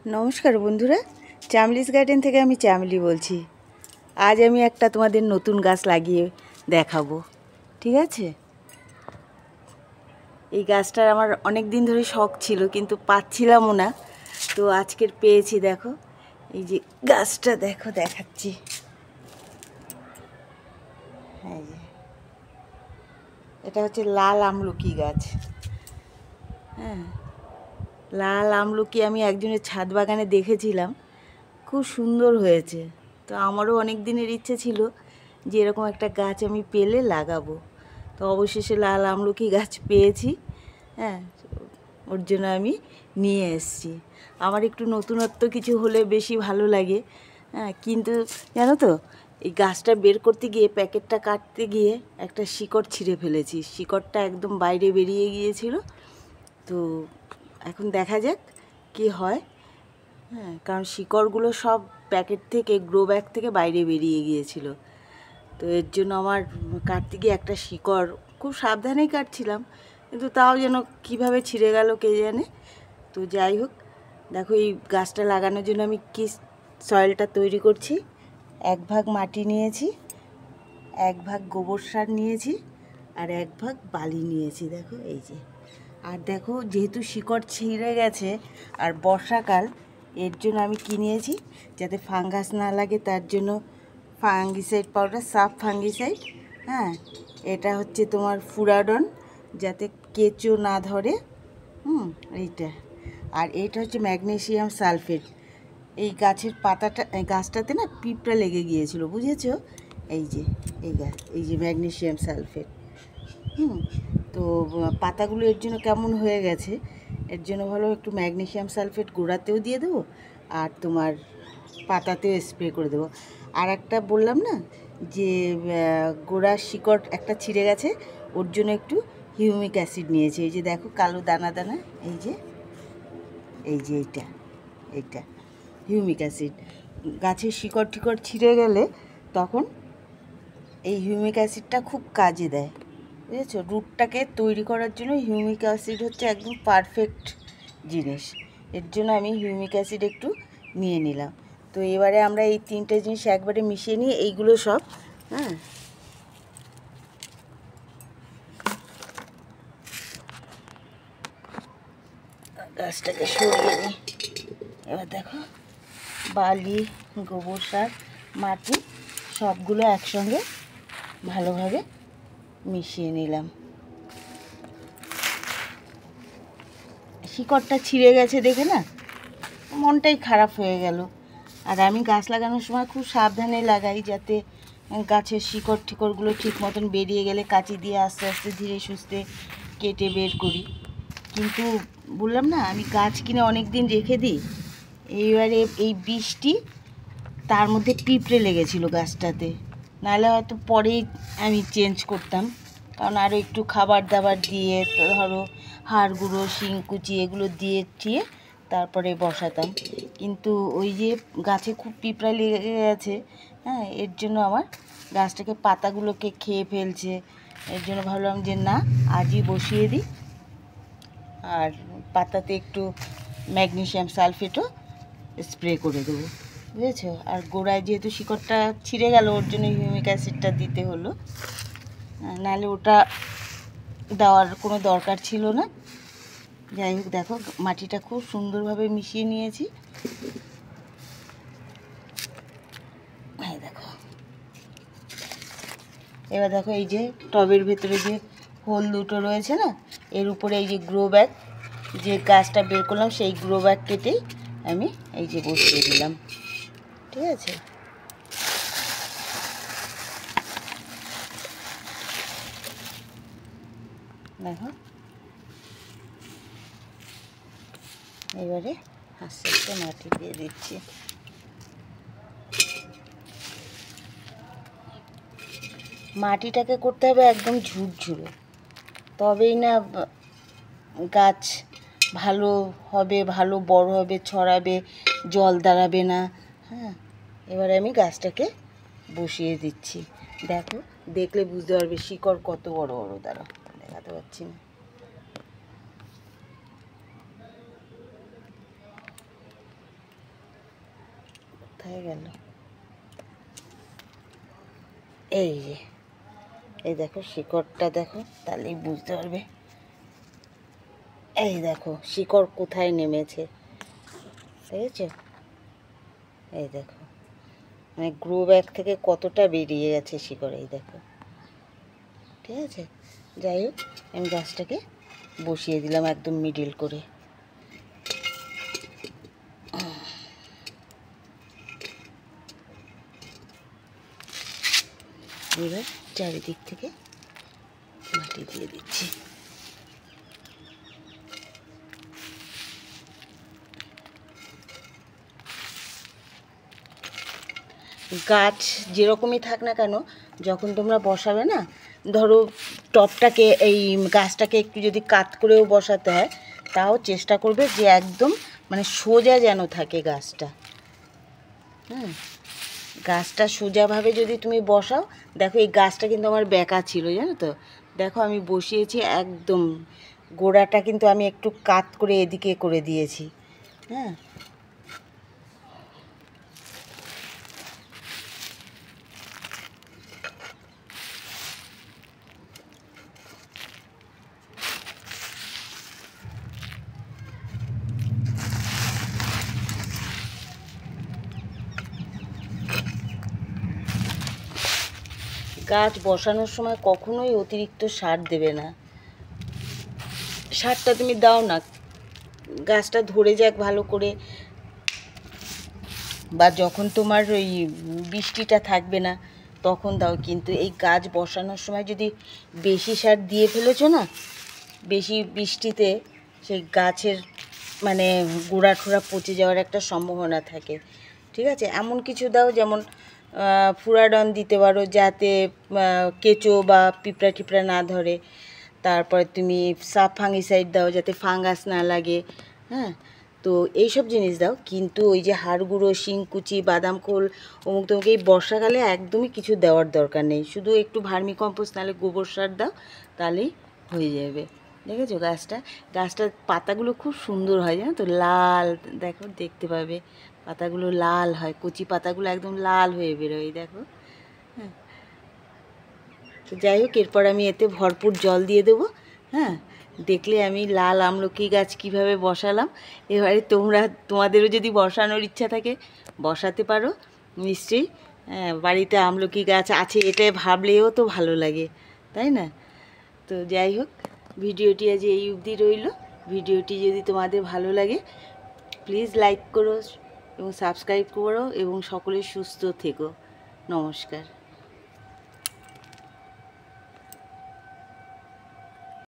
নমস্কার বন্ধুরা, চামলিস গার্ডেন থেকে আমি চামলি বলছি। আজ আমি একটা তোমাদের নতুন গাছ লাগিয়ে দেখাবো, ঠিক আছে? এই গাছটার আমার অনেক দিন ধরে শখ ছিল, কিন্তু পাচ্ছিলামও না। তো আজকের পেয়েছি। দেখো এই যে গাছটা, দেখো দেখাচ্ছি। এই যে এটা হচ্ছে লাল আমলকি গাছ। হ্যাঁ, লাল আমলকি আমি একজনের ছাদ বাগানে দেখেছিলাম, খুব সুন্দর হয়েছে। তো আমারও অনেক দিনের ইচ্ছে ছিল যে এরকম একটা গাছ আমি পেলে লাগাবো। তো অবশেষে লাল আমলকি গাছ পেয়েছি। হ্যাঁ, ওর জন্য আমি নিয়ে এসেছি। আমার একটু নতুনত্ব কিছু হলে বেশি ভালো লাগে। হ্যাঁ, কিন্তু জানো তো, এই গাছটা বের করতে গিয়ে, প্যাকেটটা কাটতে গিয়ে একটা শিকড় ছিঁড়ে ফেলেছি। শিকড়টা একদম বাইরে বেরিয়ে গিয়েছিল। তো এখন দেখা যাক কি হয়। হ্যাঁ, কারণ শিকড়গুলো সব প্যাকেট থেকে, গ্রো ব্যাগ থেকে বাইরে বেরিয়ে গিয়েছিল। তো এর জন্য আমার কাটতে গিয়ে একটা শিকড়, খুব সাবধানেই কাটছিলাম, কিন্তু তাও যেন কীভাবে ছিঁড়ে গেল কে জানে। তো যাই হোক, দেখো এই গাছটা লাগানোর জন্য আমি কি সয়েলটা তৈরি করছি। 1 ভাগ মাটি নিয়েছি, 1 ভাগ গোবর সার নিয়েছি, আর 1 ভাগ বালি নিয়েছি। দেখো এই যে। আর দেখো, যেহেতু শিকড় ছিঁড়ে গেছে আর বর্ষাকাল, এর জন্য আমি কি নিয়েছি, যাতে ফাঙ্গাস না লাগে তার জন্য ফাঙ্গিসাইড পাউডার, সাফ ফাঙ্গিসাইড। হ্যাঁ, এটা হচ্ছে তোমার ফুরাডন, যাতে কেঁচো না ধরে। এইটা। আর এইটা হচ্ছে ম্যাগনেসিয়াম সালফেট। এই গাছের পাতাটা, গাছটাতে না পিঁপড়া লেগে গিয়েছিল, বুঝেছো? এই যে এই যে ম্যাগনেসিয়াম সালফেট। তো পাতাগুলো এর জন্য কেমন হয়ে গেছে, এর জন্য ভালো একটু ম্যাগনেসিয়াম সালফেট গোড়াতেও দিয়ে দেবো, আর তোমার পাতাতেও স্প্রে করে দেবো। আর একটা বললাম না যে গোড়ার শিকড় একটা ছিঁড়ে গেছে, ওর জন্য একটু হিউমিক অ্যাসিড নিয়েছি। এই যে দেখো, কালো দানা দানা, এই যে এইটা হিউমিক অ্যাসিড। গাছের শিকড় টিকড় ছিঁড়ে গেলে তখন এই হিউমিক অ্যাসিডটা খুব কাজে দেয়, বুঝেছো? রুটটাকে তৈরি করার জন্য হিউমিক অ্যাসিড হচ্ছে একদম পারফেক্ট জিনিস। এর জন্য আমি হিউমিক অ্যাসিড একটু নিয়ে নিলাম। তো এবারে আমরা এই 3টে জিনিস একবারে মিশিয়ে নিয়ে এইগুলো সব, হ্যাঁ, গাছটাকে সরিয়ে নিই। এবার দেখো, বালি, গোবর সার, মাটি সবগুলো একসঙ্গে ভালোভাবে মিশিয়ে নিলাম। শিকড়টা ছিঁড়ে গেছে দেখে না মনটাই খারাপ হয়ে গেল। আর আমি গাছ লাগানোর সময় খুব সাবধানে লাগাই, যাতে গাছের শিকড় টিকড়গুলো ঠিক মতন বেরিয়ে গেলে কাঁচি দিয়ে আস্তে আস্তে ধীরে সুস্থে কেটে বের করি। কিন্তু বললাম না, আমি গাছ কিনে অনেক দিন রেখে দিই। এইবারে এই বৃষ্টি, তার মধ্যে পিঁপড়ে লেগেছিল গাছটাতে, নাহলে হয়তো পরেই আমি চেঞ্জ করতাম। কারণ আরও একটু খাবার দাবার দিয়ে, ধরো হাড় গুঁড়ো, শিংকুচি এগুলো দিয়ে টিয়ে তারপরে বসাতাম। কিন্তু ওই যে গাছে খুব পিঁপড়া লেগে গেছে, হ্যাঁ, এর জন্য আমার গাছটাকে, পাতাগুলোকে খেয়ে ফেলছে। এর জন্য ভাবলাম যে না, আজই বসিয়ে দিই। আর পাতাতে একটু ম্যাগনেসিয়াম সালফেটও স্প্রে করে দেবো, বুঝেছো? আর গোড়ায় যেহেতু শিকড়টা ছিঁড়ে গেল, ওর জন্য হিউমিক অ্যাসিডটা দিতে হলো, নাহলে ওটা দেওয়ার কোনো দরকার ছিল না। যাই হোক, দেখো মাটিটা খুব সুন্দরভাবে মিশিয়ে নিয়েছি। এই দেখো, এবার দেখো এই যে টবের ভেতরে যে হোল দুটো রয়েছে না, এর উপরে এই যে গ্রো ব্যাগ, যে গাছটা বের করলাম সেই গ্রো ব্যাগ কেটেই আমি এই যে বসিয়ে দিলাম, ঠিক আছে? দেখো, এবারে আস্তে আস্তে মাটি দিয়ে দিচ্ছি। মাটিটাকে করতে হবে একদম ঝুরঝুরে, তবেই না গাছ ভালো হবে, ভালো বড় হবে, ছড়াবে, জল দাঁড়াবে না। হ্যাঁ, এবারে আমি গাছটাকে বসিয়ে দিচ্ছি। দেখো, দেখলে বুঝতে পারবে শিকড় কত বড় বড়। দাঁড়াও, দেখাতে পারছি না। কোথায় গেল? এই যে, এই দেখো শিকড়টা দেখো, তাহলেই বুঝতে পারবে। এই দেখো শিকড় কোথায় নেমেছে, দেখেছো? এই দেখো, মানে গ্রো ব্যাগ থেকে কতটা বেরিয়ে গেছে শিকড়, এই দেখো। ঠিক আছে, যাই হোক আমি গাছটাকে বসিয়ে দিলাম একদম মিডিল করে। এবার চারিদিক থেকে মাটি দিয়ে দিচ্ছি। গাছ যেরকমই থাক না কেন, যখন তোমরা বসাবে না, ধরো টবটাকে এই গাছটাকে একটু যদি কাত করেও বসাতে হয়, তাও চেষ্টা করবে যে একদম মানে সোজা যেন থাকে গাছটা। গাছটা সোজাভাবে যদি তুমি বসাও, দেখো এই গাছটা কিন্তু আমার বেঁকা ছিল, জানো তো। দেখো আমি বসিয়েছি একদম, গোড়াটা কিন্তু আমি একটু কাত করে এদিকে করে দিয়েছি। হ্যাঁ, গাছ বসানোর সময় কখনোই অতিরিক্ত সার দেবে না। সারটা তুমি দাও না, গাছটা ধরে যাক ভালো করে, বা যখন তোমার ওই বৃষ্টিটা থাকবে না তখন দাও। কিন্তু এই গাছ বসানোর সময় যদি বেশি সার দিয়ে ফেলেছো না, বেশি বৃষ্টিতে সেই গাছের মানে গোড়া ঠোড়া পচে যাওয়ার একটা সম্ভাবনা থাকে। ঠিক আছে, এমন কিছু দাও যেমন ফুরাডন দিতে পারো, যাতে কেঁচো বা পিঁপড়া টিপড়া না ধরে। তারপরে তুমি সাব ফাঙ্গিসাইড দাও যাতে ফাঙ্গাস না লাগে। হ্যাঁ, তো এইসব জিনিস দাও। কিন্তু ওই যে হাড় গুঁড়ো, শিংকুচি, বাদাম খোল, অমুক তমুক এই বর্ষাকালে একদমই কিছু দেওয়ার দরকার নেই। শুধু একটু ভার্মি কম্পোস্ট নাহলে গোবর সার দাও, তাহলেই হয়ে যাবে। দেখেছো গাছটার পাতাগুলো খুব সুন্দর হয়, জানো তো, লাল। দেখো, দেখতে পাবে পাতাগুলো লাল হয়, কচি পাতাগুলো একদম লাল হয়ে বেরোয়, দেখো। হ্যাঁ, তো যাই হোক, এরপর আমি এতে ভরপুর জল দিয়ে দেবো। হ্যাঁ, দেখলে আমি লাল আমলকি গাছ কিভাবে বসালাম। এবারে তোমাদেরও যদি বসানোর ইচ্ছা থাকে বসাতে পারো নিশ্চয়ই। হ্যাঁ, বাড়িতে আমলকি গাছ আছে এটা ভাবলেও তো ভালো লাগে, তাই না? তো যাই হোক, ভিডিওটি আজ এই অবধি রইল। ভিডিওটি যদি তোমাদের ভালো লাগে প্লিজ লাইক করো এবং সাবস্ক্রাইব করো, এবং সকলে সুস্থ থেকো। নমস্কার।